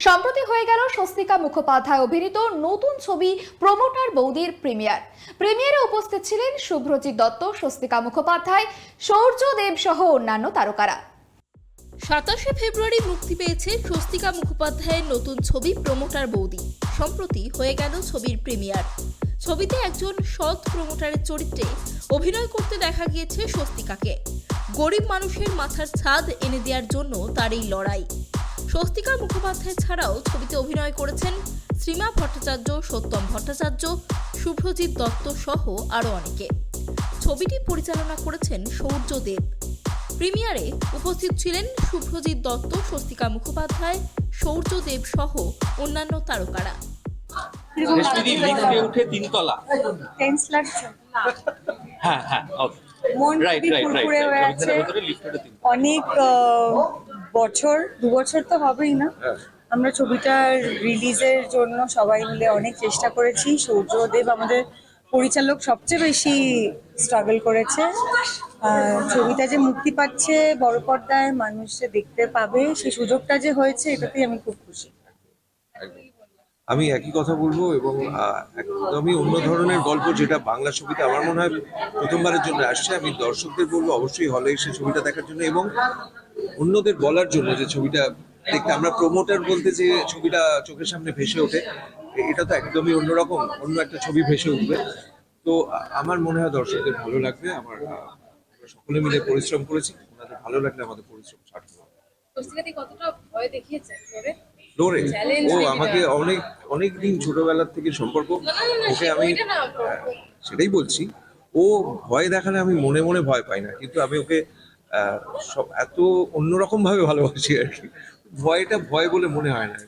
সম্প্রতি হয়ে গেল স্বস্তিকা মুখোপাধ্যায় অভিনীত নতুন ছবি প্রমোটার বৌদির প্রিমিয়ারে উপস্থিত ছিলেন শুভ্রজিৎ দত্ত, স্বস্তিকা মুখোপাধ্যায়, সৌর্য দেব সহ অন্যান্য তারকারা। 27শে ফেব্রুয়ারি মুক্তি পেয়েছে স্বস্তিকা মুখোপাধ্যায়ের নতুন ছবি প্রমোটার বৌদি। সম্প্রতি হয়ে গেল ছবির প্রিমিয়ার। ছবিতে একজন সৎ প্রমোটারের চরিত্রে অভিনয় করতে দেখা গিয়েছে স্বস্তিকাকে। গরিব মানুষের মাথার ছাদ এনে দেওয়ার জন্য তার এই লড়াই। স্বস্তিকা মুখোপাধ্যায় ছাড়াও ছবিতে অভিনয় করেছেন শ্রীমা ভট্টাচার্য, সত্যম ভট্টাচার্য, শুভ্রজিৎ দত্ত সহ আরও অনেকে। ছবিটি পরিচালনা করেছেন সৌর্য দেব। প্রিমিয়ারে উপস্থিত ছিলেন শুভ্রজিৎ দত্ত, স্বস্তিকা মুখোপাধ্যায়, সৌর্য দেব সহ অন্যান্য তারকারা। উঠে তিনতলা হ্যাঁ হ্যাঁ অনেক বছর 2 বছর তো হবেই না, আমরা ছবিটার রিলিজের জন্য সবাই মিলে অনেক চেষ্টা করেছি। সূর্যদেব আমাদের পরিচালক সবচেয়ে বেশি স্ট্রাগল করেছে। ছবিটা যে মুক্তি পাচ্ছে, বড় পর্দায় মানুষ যে দেখতে পাবে, সেই সুযোগটা যে হয়েছে, এটাতেই আমি খুব খুশি। আমি একই কথা বলবো এবং একদমই অন্য ধরনের গল্প, যেটা বাংলা ছবিতে আমার মনে হয় প্রথমবারের জন্য আসছে। আমি দর্শকদের বলবো অবশ্যই হলে এসে ছবিটা দেখার জন্য এবং অন্যদের বলার জন্য যে ছবিটা দেখতে। আমরা প্রমোটার বলতে যে ছবিটা চোখের সামনে ভেসে ওঠে, এটা তো একদমই অন্যরকম, অন্য একটা ছবি ভেসে উঠবে। তো আমার মনে হয় দর্শকদের ভালো লাগবে। আমরা সকলে মিলে পরিশ্রম করেছি, ওনাদের ভালো লাগলে আমাদের পরিশ্রম সার্থক হবে। ফ্লোরে ও আমাকে অনেক দিন ছোটবেলার থেকে সম্পর্ক, ওকে আমি সেটাই বলছি, ও ভয় দেখালে আমি মনে মনে ভয় পাই না, কিন্তু আমি ওকে সব এত অন্যরকম ভাবে ভালোবাসি আর কি। ভয়টা ভয় বলে মনে হয় না।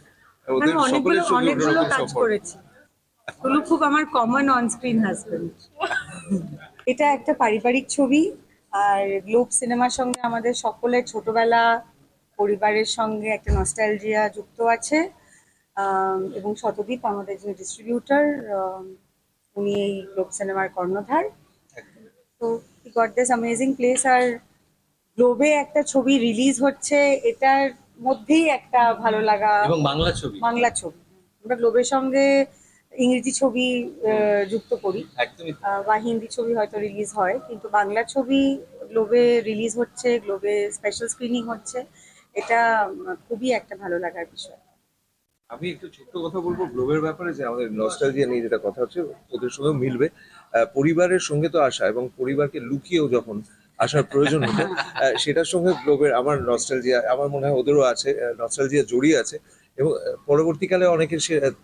ওদের সকলের সঙ্গে অন্যরকম সম্পর্ক। খুব আমার কমন অন স্ক্রিন হাজবেন্ড। এটা একটা পারিবারিক ছবি, আর গ্লোব সিনেমার সঙ্গে আমাদের সকলের ছোটবেলা, পরিবারের সঙ্গে একটা নস্টালজিয়া যুক্ত আছে। এবং শতদীপ আমাদের যে ডিস্ট্রিবিউটর, উনি এই গ্লোব সিনেমার কর্ণধার। তো he got this amazing place. আর গ্লোবে একটা ছবি রিলিজ হচ্ছে, এটার মধ্যেই একটা ভালো লাগা। এবং বাংলা ছবি আমরা গ্লোবের সঙ্গে ইংরেজি ছবি যুক্ত করি, বা হিন্দি ছবি হয়তো রিলিজ হয়, কিন্তু বাংলা ছবি গ্লোবে রিলিজ হচ্ছে, গ্লোবে স্পেশাল স্ক্রিনিং হচ্ছে। এটা খুবই একটা ভালো লাগার বিষয়। আমি একটু ছোট্ট কথা বলবো গ্লোবের ব্যাপারে, যে আমাদের নস্টালজিয়া নিয়ে যেটা কথা হচ্ছে, ওদের সঙ্গেও মিলবে। পরিবারের সঙ্গে তো আসা এবং পরিবারকে লুকিয়েও যখন আসার প্রয়োজন হতো, সেটার সঙ্গে গ্লোবের আমার নস্টালজিয়া, আমার মনে হয় ওদেরও আছে, নস্টালজিয়া জড়িয়ে আছে। এবং পরবর্তীকালে অনেকে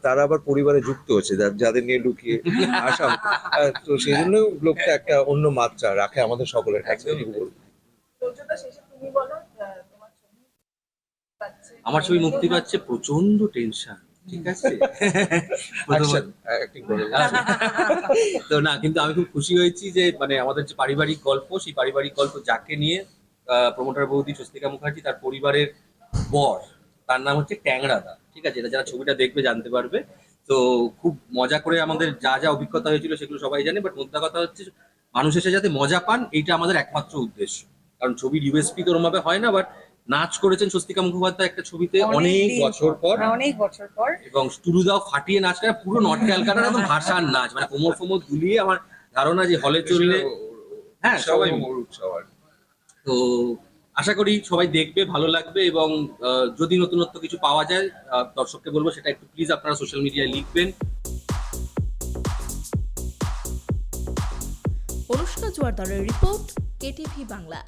তারা আবার পরিবারে যুক্ত হচ্ছে, যাদের নিয়ে লুকিয়ে আসা। তো সেই জন্য গ্লোবটা একটা অন্য মাত্রা রাখে আমাদের সকলের কাছে। আমার ছবি মুক্তি পাচ্ছে, প্রচন্ড টেনশন, ঠিক আছে। তো না, কিন্তু আমি খুব খুশি হয়েছি যে মানে আমাদের যে পারিবারিক গল্প, সেই পারিবারিক গল্প যাকে নিয়ে প্রমোটার বৌদি স্বস্তিকা মুখার্জি, তার পরিবারের বর, তার নাম হচ্ছে ট্যাংরাদা, ঠিক আছে। এটা যারা ছবিটা দেখবে জানতে পারবে। তো খুব মজা করে আমাদের যা যা অভিজ্ঞতা হয়েছিল সেগুলো সবাই জানে, বাট মোদ্দা কথা হচ্ছে মানুষ এসে যাতে মজা পান, এইটা আমাদের একমাত্র উদ্দেশ্য। কারণ ছবির ইউএসপি তো ওরম ভাবে হয় না, বাট নাচ করেছেন স্বস্তিকা মুখোপাধ্যায় একটা ছবিতে অনেক বছর পর, এবং টুরুদাও ফাটিয়ে নাচ করে, পুরো নট ক্যালকাটার একদম ভাষার নাচ, মানে কোমর ফোমর দুলিয়ে। আমার ধারণা যে হলে চললে হ্যাঁ সবাই। তো আশা করি সবাই দেখবে, ভালো লাগবে। এবং যদি নতুনত্ব কিছু পাওয়া যায়, দর্শককে বলবো সেটা একটু প্লিজ আপনারা সোশ্যাল মিডিয়ায় লিখবেন। অনুষ্কা জোয়ারদারের রিপোর্ট, কেটিভি বাংলা।